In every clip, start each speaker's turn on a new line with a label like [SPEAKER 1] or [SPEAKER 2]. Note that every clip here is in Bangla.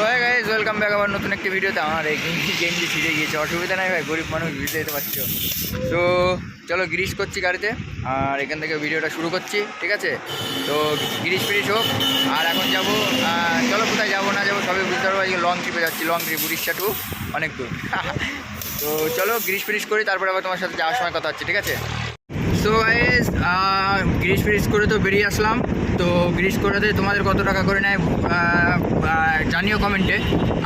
[SPEAKER 1] হাই গাইস, ওয়েলকাম ব্যাক আবার নতুন একটি ভিডিওতে। আমার এই গেঞ্জি ছিঁড়ে গিয়েছে, অসুবিধা নাই ভাই, গরিব মানুষ বুঝতে যেতে পারছো। তো চলো গ্রিস করছি গাড়িতে, আর এখান থেকে ভিডিওটা শুরু করছি, ঠিক আছে? তো গ্রিস ফ্রিস হোক, আর এখন যাবো, চলো কোথায় যাবো না যাবো সবই বুঝতে পারবো। আজকে লং ট্রিপে যাচ্ছি, লং ট্রিপ উড়িষ্যা টু, অনেক দূর। তো চলো গ্রিস ফ্রিস করি, তারপরে আবার তোমার সাথে যাওয়ার সময় কথা হচ্ছে, ঠিক আছে? তো গাইস, গ্রিস ফ্রিস করে তো বেরিয়ে আসলাম। তো গ্রিস করাতে তোমাদের কত টাকা করে নেয় জানিও কমেন্টে।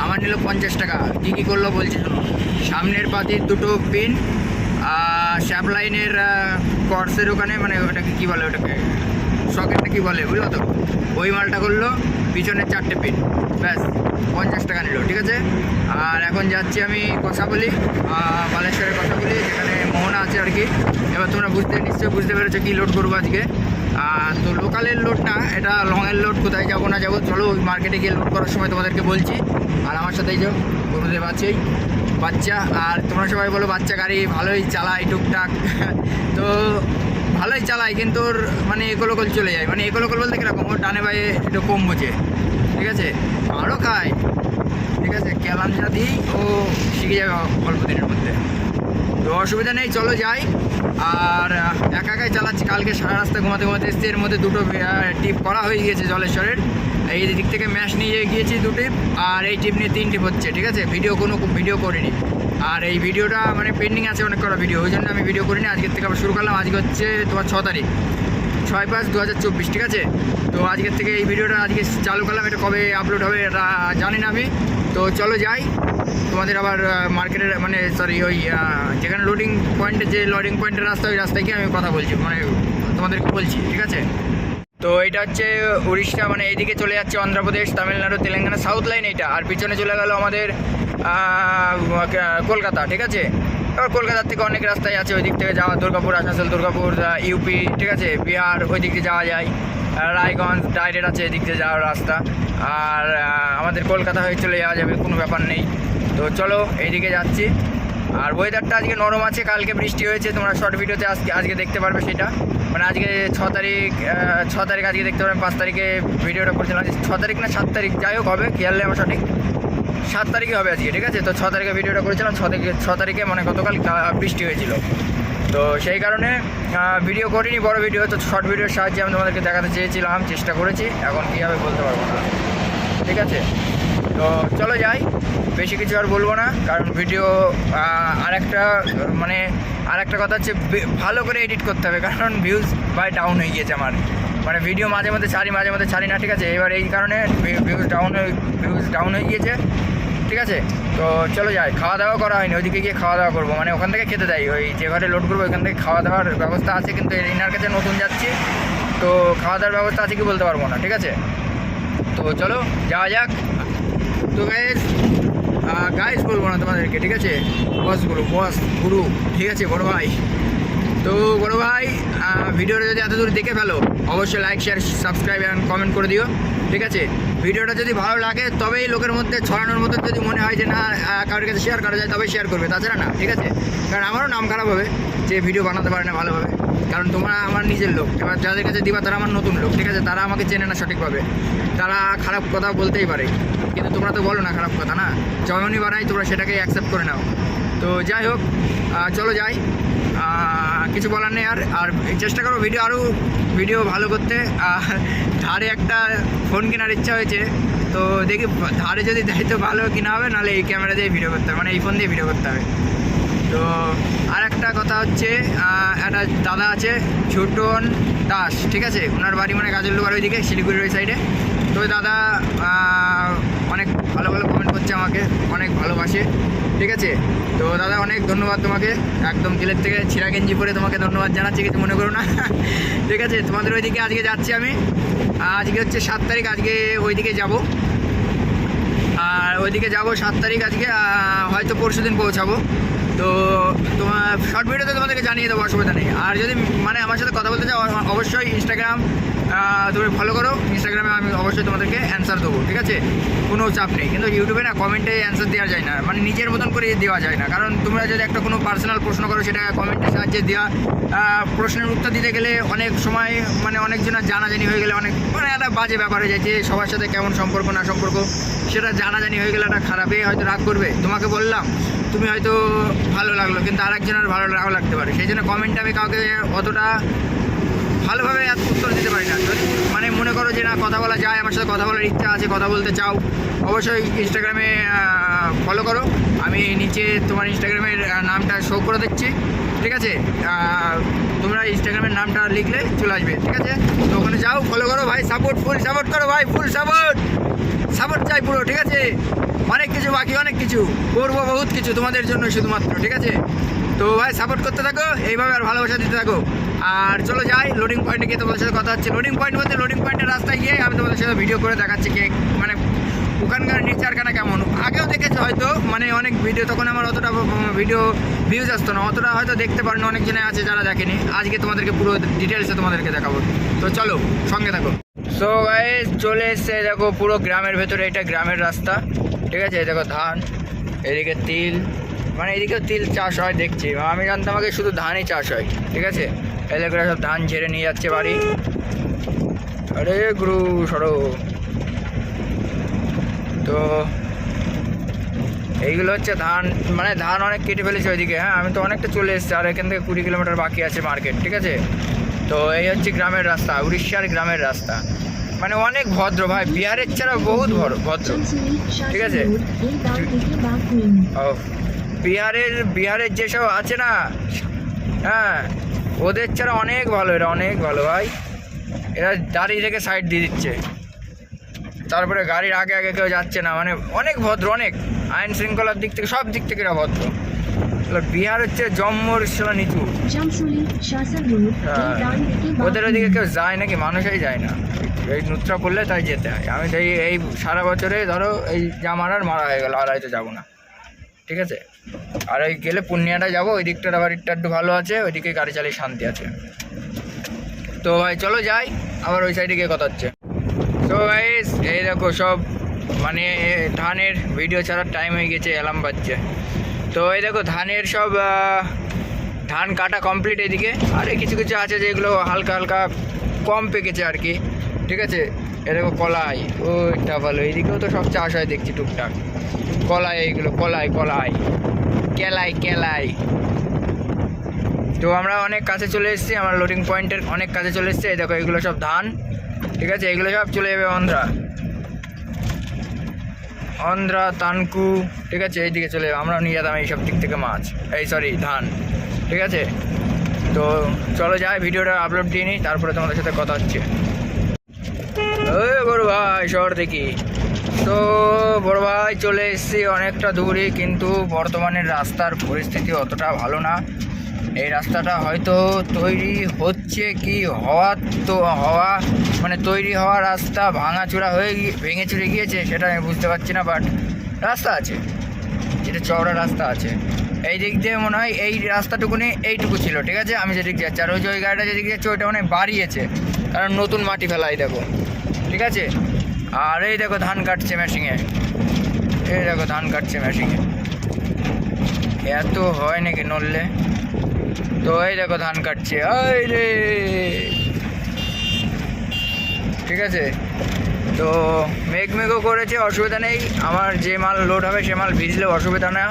[SPEAKER 1] আমার নিল 50 টাকা। কী কী করলো বলছি শোনো। সামনের পাতির দুটো পিন, শ্যাপ লাইনের কর্সের ওখানে, মানে ওটাকে কী বলে, ওটাকে সকেটটা কী বলে বুঝলো তো, ওই মালটা করলো। পিছনের 4টে পিন, ব্যাস 50 টাকা নিল, ঠিক আছে? আর এখন যাচ্ছি আমি কষাবলি, বালেশ্বরের কষাবলি, যেখানে মোহনা আছে আর কি। এবার তোমরা নিশ্চয়ই বুঝতে পেরেছো কী লোড করবো আজকে। তো লোকালের লোড না, এটা লংয়ের লোড। কোথায় যাবো না যাবো চলো, মার্কেটে গিয়ে লোড করার সময় তোমাদেরকে বলছি। আর আমার সাথেই যাও, বন্ধুদের আছেই বাচ্চা। আর তোমরা সবাই বলো বাচ্চা গাড়ি ভালোই চালায় টুকটাক। তো ভালোই চালায়, কিন্তু ওর মানে একোলোকল চলে যায়। মানে একোলোকল বলতে কীরকম, ওর ডানে বাইরে একটু কম বোঝে, ঠিক আছে? আরও খায়, ঠিক আছে? ক্যালাঞ্জা দিই, ও শিখে যাবে অল্প দিনের মধ্যে। তো অসুবিধা নেই, চলো যাই। আর একা একাই চালাচ্ছি, কালকে সারা রাস্তা ঘুমাতে ঘুমাতে এসছি। এর মধ্যে দুটো টিপ করা হয়ে গিয়েছে জলেশ্বরের। এই দিক থেকে ম্যাশ নিয়ে গিয়েছি 2 টিপ, আর এই টিপ নিয়ে 3 টিপ হচ্ছে, ঠিক আছে? কোনো ভিডিও করিনি। আর এই ভিডিওটা মানে পেন্ডিং আছে অনেক করা ভিডিও, ওই জন্য আমি ভিডিও করিনি। আজকের থেকে আবার শুরু করলাম। আজকে হচ্ছে তোমার 6 তারিখ, 6/5/2024, ঠিক আছে? তো আজকের থেকে এই ভিডিওটা আজকে চালু করলাম। এটা কবে আপলোড হবে এটা জানি না আমি। তো চলো যাই, তোমাদের আবার মার্কেটের মানে সরি ওই যেখানে লোডিং পয়েন্টের রাস্তা, ওই রাস্তায় গিয়ে আমি কথা বলছি, মানে তোমাদেরকে বলছি, ঠিক আছে? তো এটা হচ্ছে উড়িষ্যা, মানে এইদিকে চলে যাচ্ছে অন্ধ্রপ্রদেশ, তামিলনাড়ু, তেলেঙ্গানা, সাউথ লাইন এইটা। আর পিছনে চলে গেল আমাদের কলকাতা, ঠিক আছে? এবার কলকাতার থেকে অনেক রাস্তায় আছে ওই দিক থেকে যাওয়া, দুর্গাপুর, আসানসোল, দুর্গাপুর, ইউপি, ঠিক আছে? বিহার, ওই দিক দিয়ে যাওয়া যায়। রায়গঞ্জ ডাইরেক্ট আছে এদিক দিয়ে যাওয়ার রাস্তা। আর আমাদের কলকাতা হয়ে চলে যাওয়া যাবে, কোনো ব্যাপার নেই। তো চলো এইদিকে যাচ্ছি। আর ওয়েদারটা আজকে নরম আছে, কালকে বৃষ্টি হয়েছে, তোমরা শর্ট ভিডিওতে আজকে দেখতে পারবে সেটা। মানে আজকে 6 তারিখ আজকে দেখতে পারবেন। 5 তারিখে ভিডিওটা করেছিলাম, 6 তারিখ না 7 তারিখ, যাই হোক হবে, খেয়াল নেই আমার সঠিক, 7 তারিখে হবে আজকে, ঠিক আছে? তো 6 তারিখে ভিডিওটা করেছিলাম, 6 তারিখে মানে গতকাল বৃষ্টি হয়েছিল। তো সেই কারণে ভিডিও করিনি বড় ভিডিও। তো শর্ট ভিডিওর সাহায্যে আমি তোমাদেরকে দেখাতে চেয়েছিলাম, চেষ্টা করেছি। এখন কী হবে বলতে পারবো না, ঠিক আছে? তো চলো যাই, বেশি কিছু আর বলবো না, কারণ ভিডিও আরেকটা কথা হচ্ছে ভালো করে এডিট করতে হবে, কারণ ভিউজ ডাউন হয়ে গিয়েছে আমার। মানে ভিডিও মাঝে মধ্যে ছাড়ি না, ঠিক আছে? এবার এই কারণে ভিউজ ডাউন হয়ে গিয়েছে, ঠিক আছে? তো চলো যাই, খাওয়া দাওয়া করা হয়নি, ওইদিকে গিয়ে খাওয়া দাওয়া করবো। মানে ওখান থেকে খেতে দেয়, ওই যে ঘরে লোড করবো ওইখান থেকে খাওয়া দাওয়ার ব্যবস্থা আছে, কিন্তু এনার কাছে নতুন যাচ্ছি, তো খাওয়া দাওয়ার ব্যবস্থা আছে কি বলতে পারবো না, ঠিক আছে? তো চলো যাওয়া যাক। তো গাইস বলবো না তোমাদেরকে, ঠিক আছে? বস গুরু, ঠিক আছে? বড় ভাই। তো বড় ভাই, ভিডিওটা যদি এত দূর দেখে ফেলো, অবশ্যই like, share, subscribe and comment করে দিও, ঠিক আছে? ভিডিওটা যদি ভালো লাগে তবেই লোকের মধ্যে ছড়ানোর মতো, যদি মনে হয় যে না কারোর কাছে শেয়ার করা যায় তবেই শেয়ার করবে, তাছাড়া না, ঠিক আছে? কারণ আমারও নাম খারাপ হবে যে ভিডিও বানাতে পারে না ভালোভাবে, কারণ তোমরা আমার নিজের লোক। এবার যাদের কাছে দিবা তারা আমার নতুন লোক, ঠিক আছে? তারা আমাকে চেনে না সঠিকভাবে, তারা খারাপ কথা বলতেই পারে, কিন্তু তোমরা তো বলো না খারাপ কথা, না? যখনই বানাই তোমরা সেটাকেই অ্যাকসেপ্ট করে নাও। তো যাই হোক, চলো যাই, কিছু বলার নেই। আর চেষ্টা করো ভিডিও ভালো করতে। ধারে একটা ফোন কেনার ইচ্ছা হয়েছে, তো দেখি ধারে যদি দেয় তো ভালো কিনা হবে, নাহলে এই ক্যামেরা দিয়ে ভিডিও করতে হবে, মানে এই ফোন দিয়ে ভিডিও করতে হবে। তো আর একটা কথা হচ্ছে, একটা দাদা আছে ছোটন দাস, ঠিক আছে? ওনার বাড়ি মানে গাজলডোবার ওইদিকে, শিলিগুড়ির ওই সাইডে। তো ওই দাদা অনেক ভালো কমেন্ট করছে, আমাকে অনেক ভালোবাসে, ঠিক আছে? তো দাদা অনেক ধন্যবাদ তোমাকে, একদম দিলের থেকে ছিঁড়া গেঞ্জি পরে তোমাকে ধন্যবাদ জানাচ্ছি, কিছু মনে করো না। ঠিক আছে? তোমাদের ওইদিকে আজকে যাচ্ছি আমি, আজকে হচ্ছে 7 তারিখ, আজকে ওইদিকে যাব। আর ওইদিকে যাবো 7 তারিখ আজকে, হয়তো পরশু দিন পৌঁছাবো। তো তোমার শর্ট ভিডিওতে তোমাদেরকে জানিয়ে দেবো, অসুবিধা নেই। আর যদি মানে আমার সাথে কথা বলতে চাও, অবশ্যই ইনস্টাগ্রাম তুমি ফলো করো, ইনস্টাগ্রামে আমি অবশ্যই তোমাদেরকে অ্যান্সার দেবো, ঠিক আছে? কোনো চাপ নেই। কিন্তু ইউটিউবে না কমেন্টে অ্যান্সার দেওয়া যায় না, মানে নিজের মতন করে দেওয়া যায় না, কারণ তোমরা যদি একটা কোনো পার্সোনাল প্রশ্ন করো, সেটা কমেন্টের সাহায্যে দেওয়া, প্রশ্নের উত্তর দিতে গেলে অনেক সময় মানে অনেকজনের জানাজানি হয়ে গেলে অনেক মানে একটা বাজে ব্যাপার হয়ে যায়, যে সবার সাথে কেমন সম্পর্ক না সম্পর্ক সেটা জানাজানি হয়ে গেলে একটা খারাপে হয়তো রাগ করবে। তোমাকে বললাম, তুমি হয়তো ভালো লাগলো, কিন্তু আরেকজনের ভালো নাও লাগতে পারে। সেই জন্য কমেন্টে আমি কাউকে অতটা ভালোভাবে উত্তর দিতে পারি না। যদি মানে মনে করো যে না কথা বলা যায়, আমার সাথে কথা বলার ইচ্ছা আছে, কথা বলতে চাও, অবশ্যই ইনস্টাগ্রামে ফলো করো। আমি নিচে তোমার ইনস্টাগ্রামের নামটা শো করে দিচ্ছি, ঠিক আছে? তোমরা ইনস্টাগ্রামের নামটা লিখলে চলে আসবে, ঠিক আছে? তো ওখানে যাও, ফলো করো ভাই, ফুল সাপোর্ট করো ভাই, ফুল সাপোর্ট চাই পুরো, ঠিক আছে? অনেক কিছু বাকি, অনেক কিছু করবো, বহুত কিছু তোমাদের জন্য শুধুমাত্র, ঠিক আছে? তো ভাই সাপোর্ট করতে থাকো এইভাবে, আর ভালোবাসা দিতে থাকো। আর চলো যাই লোডিং পয়েন্টে গিয়ে তোমাদের সাথে কথা হচ্ছে। লোডিং পয়েন্টের রাস্তায় গিয়ে আমি তোমাদের সাথে ভিডিও করে দেখাচ্ছি কে মানে ওখানকার নেচারখানা কেমন। আগেও দেখেছো হয়তো, মানে অনেক ভিডিও, তখন আমার অতটা ভিডিও ভিউজ আসতো না, অতটা হয়তো দেখতে পারেন, অনেকজনে আছে যারা দেখেনি। আজকে তোমাদেরকে পুরো ডিটেলসে তোমাদেরকে দেখাবো, তো চলো সঙ্গে থাকো। সো গাইস চলে এসছে, দেখো পুরো গ্রামের ভেতরে, এটা গ্রামের রাস্তা, ঠিক আছে? দেখো ধান, এদিকে তিল, মানে এদিকেও তিল চাষ হয় দেখছি, আমি জানতাম আগে শুধু ধানই চাষ হয়, ঠিক আছে? এদিকে সব ধান ঝেড়ে নিয়ে যাচ্ছে বাড়ি। আরে গুরু সরো। তো এইগুলো হচ্ছে ধান, মানে ধান অনেক কেটে ফেলেছে ওইদিকে। হ্যাঁ, আমি তো অনেকটা চলে এসেছি, আর এখান থেকে 20 কিলোমিটার বাকি আছে মার্কেট, ঠিক আছে? তো এই হচ্ছে গ্রামের রাস্তা, উড়িষ্যার গ্রামের রাস্তা, মানে অনেক ভদ্র ভাই, বিহারের ছাড়া বহুত ভদ্র, ঠিক আছে? ও বিহারের যেসব আছে না, হ্যাঁ, ওদের ছাড়া অনেক ভালো, এরা অনেক ভালো ভাই। এরা দাঁড়িয়ে থেকে সাইড দিয়ে দিচ্ছে, তারপরে গাড়ির আগে আগে কেউ যাচ্ছে না, মানে অনেক ভদ্র, অনেক আইন শৃঙ্খলার দিক থেকে, সব দিক থেকে এরা ভদ্র। বিহার হচ্ছে জম্মুর সেটা নিচু, ওদের ওদিকে কেউ যায় নাকি? মানুষই যায় না, এই নুত্রা পড়লে তাই যেতে হয়। আমি তাই এই সারা বছরে ধরো এই যা মারার মারা হয়ে গেল, আর হয়তো যাবো না, ঠিক আছে? আর ওই গেলে পূর্ণিয়াটা যাবো, ওই দিকটার আবার একটু ভালো আছে, ওইদিকে গাড়ি চালিয়ে শান্তি আছে। তো ভাই চলো যাই, আবার ওই সাইডে গিয়ে কথা হচ্ছে। তো গাইস এই দেখো সব মানে ধানের ভিডিও ছাড়ার টাইম হয়ে গেছে, অ্যালার্ম বাজছে। তো এই দেখো ধানের সব ধান কাটা কমপ্লিট এদিকে, আর কিছু কিছু আছে যেগুলো হালকা হালকা কম পেকেছে আর কি, ঠিক আছে? এ দেখো কলাই, ওইটা ভালো, এইদিকেও তো সব চাষ হয় দেখছি টুকটাক, কলাই, এইগুলো কলাই কেলাই। তো আমরা অনেক কাছে চলে এসেছি, আমার লোডিং পয়েন্টের অনেক কাছে চলে এসেছে। এই দেখো এগুলো সব ধান, ঠিক আছে? এগুলো সব চলে যাবে অন্ধ্রা তানকু, ঠিক আছে? এইদিকে চলে যাবে, আমরা নিয়ে যেতাম এইসব দিক থেকে মাছ, ধান, ঠিক আছে? তো চলো যাই, ভিডিওটা আপলোড দিয়ে নিই, তারপরে তোমাদের সাথে কথা হচ্ছে। বড় ভাই শহর দেখি, তো বড় ভাই চলে এসেছি অনেকটা দূরে, কিন্তু বর্তমানের রাস্তার পরিস্থিতি অতটা ভালো না। এই রাস্তাটা হয়তো তৈরি হচ্ছে কি হওয়া মানে তৈরি হওয়া রাস্তা ভাঙাচোরা হয়ে ভেঙে চুরে গিয়েছে সেটা আমি বুঝতে পারছি না, বাট রাস্তা আছে, যেটা চওড়া রাস্তা আছে। এই দিক দিয়ে মনে হয় এই রাস্তাটুকুনি এইটুকু ছিল, ঠিক আছে? আমি যেদিক যাচ্ছি, আর ওই যে ওই গাড়িটা যেদিক যাচ্ছে ওইটা মানে বাড়িয়েছে, কারণ নতুন মাটি ফেলাই দেখো, ঠিক আছে? আর এই দেখো ধান কাটছে মেশিনে, এত হয় নাকি নড়লে? তো এই দেখো ধান কাটছে, ওই রে, ঠিক আছে? তো মেঘও করেছে, অসুবিধা নেই, আমার যে মাল লোড হবে সে মাল ভিজলেও অসুবিধা না,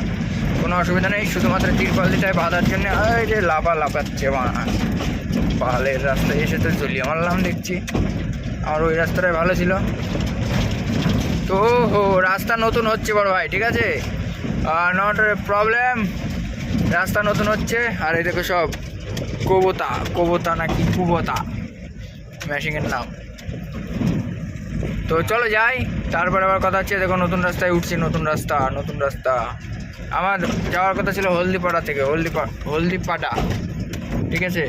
[SPEAKER 1] কোনো অসুবিধা নেই, শুধুমাত্র তিরপল দিটায় বাঁধার জন্য। ওই যে লাফাচ্ছে পাহাড়ের রাস্তায় এসে তো চলিয়ে মারলাম দেখছি, আর ওই রাস্তাটাই ভালো ছিল। তো রাস্তা নতুন হচ্ছে বড় ভাই, ঠিক আছে? আর নট প্রবলেম, রাস্তা নতুন হচ্ছে। আর এই দেখো সব কুবতা নাকি কুবতা মেশিনের নাম। তো চলো যাই, তারপরে আবার কথা হচ্ছে। দেখো নতুন রাস্তায় উঠছি, নতুন রাস্তা। আমার যাওয়ার কথা ছিল হলদিপাড়া থেকে, হলদিপাটা, ঠিক আছে?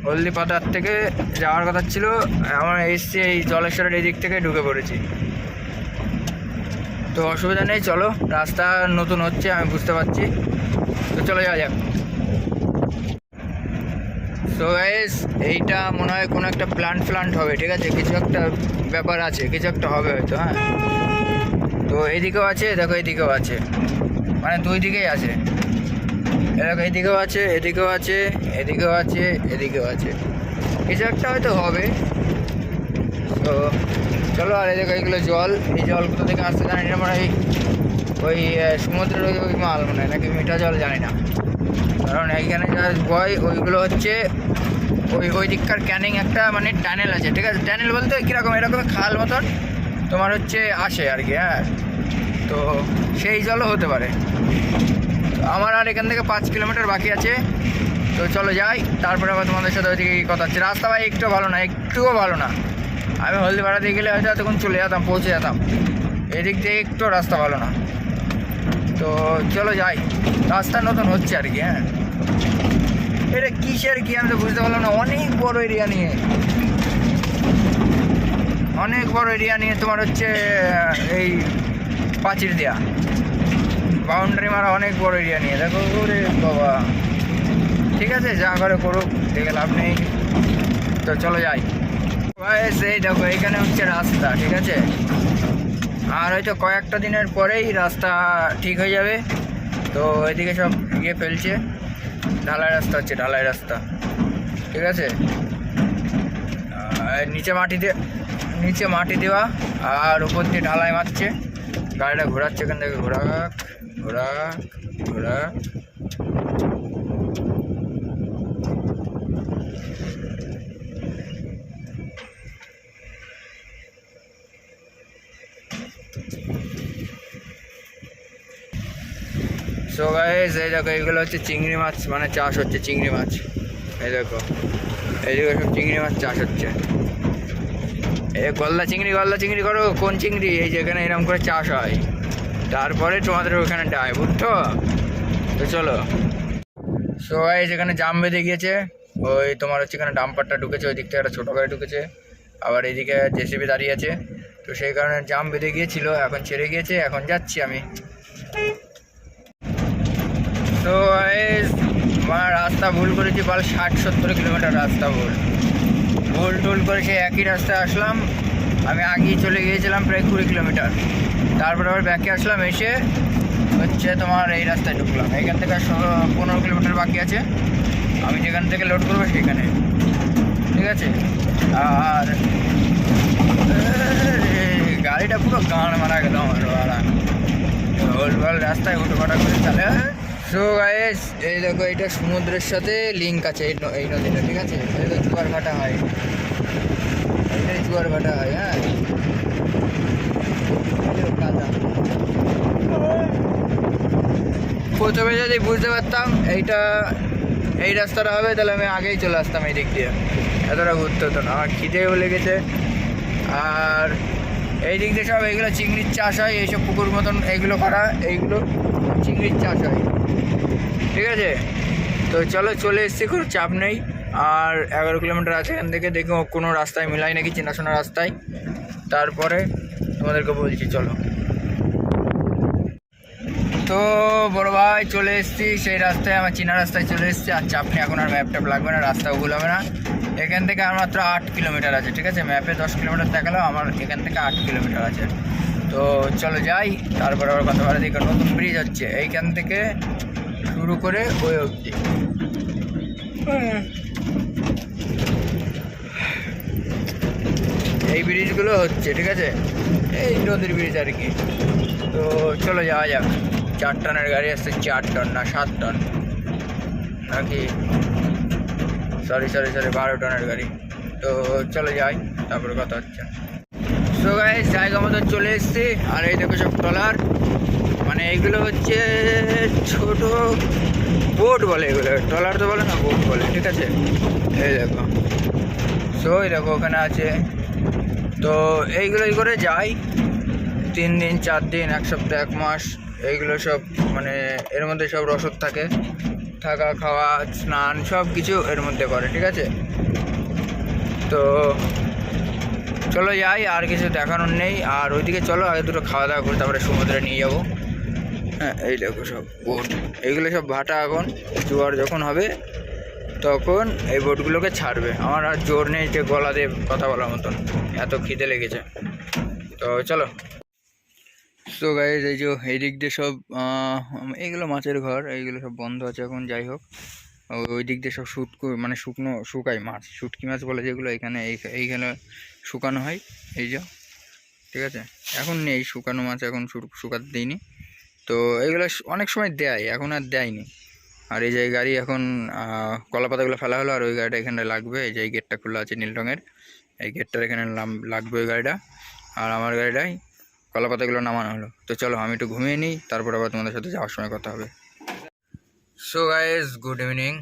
[SPEAKER 1] হলদিপাটার থেকে যাওয়ার কথা ছিল, আমার এসছি এই জলেশ্বরের এই দিক থেকে ঢুকে পড়েছি। তো অসুবিধা নেই, চলো, রাস্তা নতুন হচ্ছে আমি বুঝতে পারছি, তো চলো যাওয়া যাক। সো গাইস এইটা মনে হয় কোনো একটা প্লান্ট হবে, ঠিক আছে? কিছু একটা ব্যাপার আছে, কিছু একটা হবে হয়তো। হ্যাঁ, তো এইদিকেও আছে, দেখো এইদিকেও আছে, মানে দুই দিকেই আছে, দেখো এইদিকেও আছে, এদিকেও আছে, এদিকেও আছে, কিছু একটা হয়তো হবে। তো চলো। আর এই দেখো এইগুলো জল, এই জল কোথা থেকে আসতে জানি না, মানে ওই সমুদ্রের ওই মাল মনে হয়, নাকি মিঠা জল জানি না। কারণ এইখানে যা বয় ওইগুলো হচ্ছে ওই দিককার ক্যানিং একটা মানে টানেল আছে, ঠিক আছে। টানেল বলতে কীরকম, এরকম খাল মতন তোমার হচ্ছে আসে আর কি। হ্যাঁ, তো সেই জলও হতে পারে। আমার আর এখান থেকে 5 কিলোমিটার বাকি আছে, তো চলো যাই। তারপরে আবার তোমাদের সাথে ওইদিকে কথা হচ্ছে। রাস্তা ভাই একটু ভালো না, একটুও ভালো না। আমি হলদিপাড়া দিয়ে গেলে হয়তো এতক্ষণ চলে যেতাম, পৌঁছে যেতাম। এদিক দিয়ে একটু রাস্তা ভালো না। তো চলো যাই, রাস্তা নতুন হচ্ছে আর কি। হ্যাঁ, এটা কিসের কি আমি তো বুঝতে পারলাম না। অনেক বড় এরিয়া নিয়ে, অনেক বড় এরিয়া নিয়ে তোমার হচ্ছে এই প্রাচীর দেয়া, বাউন্ডারি মারা অনেক বড় এরিয়া নিয়ে। দেখো ওরে বাবা, ঠিক আছে যা করে করুক, দেখে লাভ নেই। তো চলো যাই। এই দেখো এখানে হচ্ছে রাস্তা, ঠিক আছে। আর হয়তো কয়েকটা দিনের পরেই রাস্তা ঠিক হয়ে যাবে। তো এদিকে সব ইয়ে ফেলছে, ঢালাই রাস্তা হচ্ছে, ঢালাই রাস্তা, ঠিক আছে। নিচে মাটি দেওয়া আর উপর দিয়ে ঢালাই মারছে। গাড়িটা ঘোরাচ্ছে এখান থেকে, ঘোরা ঘোরা ঘোরা। সো গাইস এই দেখো এইগুলো হচ্ছে চিংড়ি মাছ, মানে চাষ হচ্ছে চিংড়ি মাছ। এই দেখো এইদিকে সব চিংড়ি মাছ চাষ হচ্ছে। এই গলদা চিংড়ি করো, কোন চিংড়ি? এই যেখানে এরকম করে চাষ হয়, তারপরে তোমাদের ওখানে ডায়, বুঝছো? তো চলো। সো গাইস এখানে জাম বেঁধে গিয়েছে, ওই তোমার হচ্ছে এখানে ডাম্পারটা ঢুকেছে, ওই দিক থেকে একটা ছোটো গাড়ি ঢুকেছে, আবার এইদিকে জেসিবি দাঁড়িয়ে আছে। তো সেই কারণে জাম বেঁধে গিয়েছিল, এখন ছেড়ে গিয়েছে, এখন যাচ্ছি আমি। তো আমার রাস্তা ভুল করেছি, বল 60-70 কিলোমিটার রাস্তা ভুল টুল করে সেই একই রাস্তায় আসলাম। আমি আগেই চলে গিয়েছিলাম প্রায় 20 কিলোমিটার, তারপরে আবার ব্যাকে আসলাম, এসে হচ্ছে তোমার এই রাস্তায় ঢুকলাম। এখান থেকে 15 কিলোমিটার বাকি আছে, আমি যেখান থেকে লোড করবো সেখানে, ঠিক আছে। আর গাড়িটা পুরো গাঁড় মারা গেল আমার, ভুলভাল রাস্তায় উঠোপাটা করে চালে। সো গাইস এই দেখো এটা সমুদ্রের সাথে লিঙ্ক আছে এই নদীটা, ঠিক আছে। এটা জোয়ার ভাটা হয়, এটাই জোয়ার ভাটা হয়। হ্যাঁ, প্রথমে যদি বুঝতে পারতাম এই রাস্তাটা হবে, তাহলে আমি আগেই চলে আসতাম এই দিক দিয়ে, এতটা ঘুরতে হতো না। আমার খিদেও লেগেছে। আর এই দিক দিয়ে সব এইগুলো চিংড়ির চাষ হয়, এইসব পুকুর মতন এইগুলো করা, এইগুলো চিংড়ির চাষ হয়, ঠিক আছে। তো চলো চলে এসছি, কোনো চাপ নেই। আর 11 কিলোমিটার আছে এখান থেকে, দেখো কোনো রাস্তায় মিলাই নাকি, চেনাশোনা রাস্তায়, তারপরে তোমাদেরকে বলছি চলো। তো বড় ভাই চলে এসেছি সেই রাস্তায়, আমার চেনা রাস্তায় চলে এসেছি। আর চাপ নেই, এখন আর ম্যাপ ট্যাপ লাগবে না, রাস্তাও ভুল হবে না। এখান থেকে আর মাত্র 8 কিলোমিটার আছে, ঠিক আছে। ম্যাপে 10 কিলোমিটার দেখালেও আমার এখান থেকে 8 কিলোমিটার আছে। তো চলো যাই, তারপরে আবার কথা বলা। দেখো নতুন ব্রিজ হচ্ছে এইখান থেকে শুরু করে ওই অবধি। এই ব্রিজগুলো হচ্ছে, ঠিক আছে, এই নদীর ব্রিজ আর কি। তো চলো যাওয়া যাক। 4 টনের গাড়ি আসছে, 4 টন না 7 টন নাকি, সরি 12 টনের গাড়ি। তো চলো যাই, তারপরে কথা হচ্ছে। সো গাইস জায়গা মতো চলে এসছি। আর এই দেখো সব ট্রলার, মানে এইগুলো হচ্ছে ছোট বোট বলে, এগুলো ট্রলার তো বলে না, বোট বলে, ঠিক আছে। এই দেখো, সো এই দেখো ওখানে আছে। তো এইগুলোই করে যাই 3 দিন 4 দিন, 1 সপ্তাহ 1 মাস, এইগুলো সব মানে এর মধ্যে সব রসদ থাকে, থাকা খাওয়া স্নান সব কিছু এর মধ্যে করে, ঠিক আছে। তো চলো যাই, আর কিছু দেখানোর নেই। আর ওইদিকে চলো আগে দুটো খাওয়া দাওয়া করে তারপরে সমুদ্রে নিয়ে যাবো। হ্যাঁ এই দেখো সব বোট, এইগুলো সব ভাটা, এখন জোয়ার যখন হবে তখন এই বোটগুলোকে ছাড়বে। আমার আর জোর নেই যে গলা দিয়ে কথা বলার মতন, এত খিদে লেগেছে। তো চলো। সো গাইজ এই যে এই দিক দিয়ে সব এইগুলো মাছের ঘর, এইগুলো সব বন্ধ আছে এখন, যাই হোক। ওই দিক দিয়ে সব মানে শুকায় মাছ, শুটকি মাছ বলে যেগুলো, এইখানে শুকানো হয়। এই যে ঠিক আছে। এখন নেই শুকানো মাছ, এখন শুকাতে দিইনি। তো এইগুলো অনেক সময় দেয়, এখন আর দেয়নি। আর এই যে গাড়ি এখন কলা পাতাগুলো ফেলা হলো, আর ওই গাড়িটা এখানে লাগবে। এই যে এই গেটটা খোলা আছে নীল রঙের, এই গেটটার এখানে লাগবে ওই গাড়িটা। আর আমার গাড়িটাই কলা পাতাগুলো নামানো হলো। তো চলো আমি একটু ঘুমিয়ে নিই, তারপর আবার তোমাদের সাথে যাওয়ার সময় কথা হবে। So guys good evening.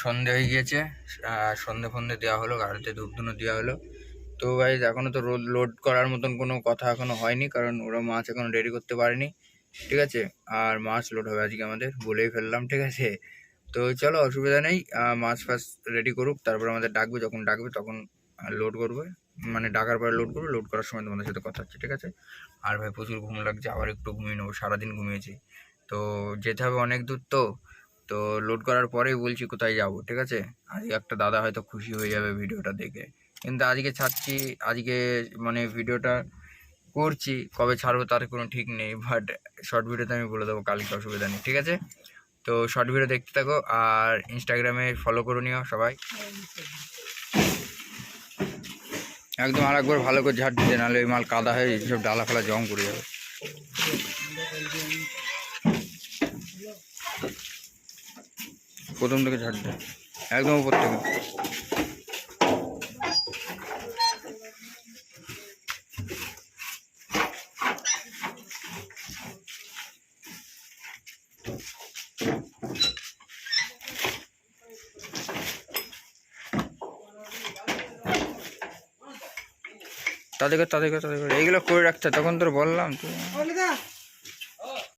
[SPEAKER 1] সন্ধে হয়ে গিয়েছে, সন্ধে দেওয়া হলো, গাড়িতে ধূপ ধুনো দেওয়া হলো। তো গাইজ এখনও তো লোড করার মতন কোনো কথা এখনও হয়নি, কারণ ওরা মাছ এখনও রেডি করতে পারেনি, ঠিক আছে। আর মাছ লোড হবে আজকে আমাদের, বলেই ফেললাম, ঠিক আছে। তো চলো অসুবিধা নেই, মাছ ফাছ রেডি করুক, তারপর আমাদের ডাকবে, যখন ডাকবে তখন লোড করবে, মানে ডাকার পরে লোড করবে। লোড করার সময় তোমাদের সাথে কথা হচ্ছে, ঠিক আছে। আর ভাই প্রচুর ঘুম লাগছে, আবার একটু ঘুমিয়ে নেবো, সারাদিন ঘুমিয়েছি। তো যেতে হবে অনেক দূর, তো লোড করার পরেই বলছি কোথায় যাব, ঠিক আছে। আজকে একটা দাদা হয়তো খুশি হয়ে যাবে ভিডিওটা দেখে, কিন্তু আজকে ছাড়ছি, আজকে মানে ভিডিওটা করছি, কবে ছাড়বো তার কোনো ঠিক নেই, বাট শর্ট ভিডিওতে আমি বলে দেবো কালকে, অসুবিধা নেই, ঠিক আছে। তো শর্ট ভিডিও দেখতে থাকো, আর ইনস্টাগ্রামে ফলো করে নিও সবাই একদম। আর একবার ভালো করে ঝাড় দিতে, নাহলে ওই মাল কাদা হয়ে সব ডালা ফালা জং করে যাবে। প্রথম থেকে ঝাড় দেয়, একদম উপর থেকে। তাদেরকে এইগুলো করে রাখতে, তখন তোর বললাম তো।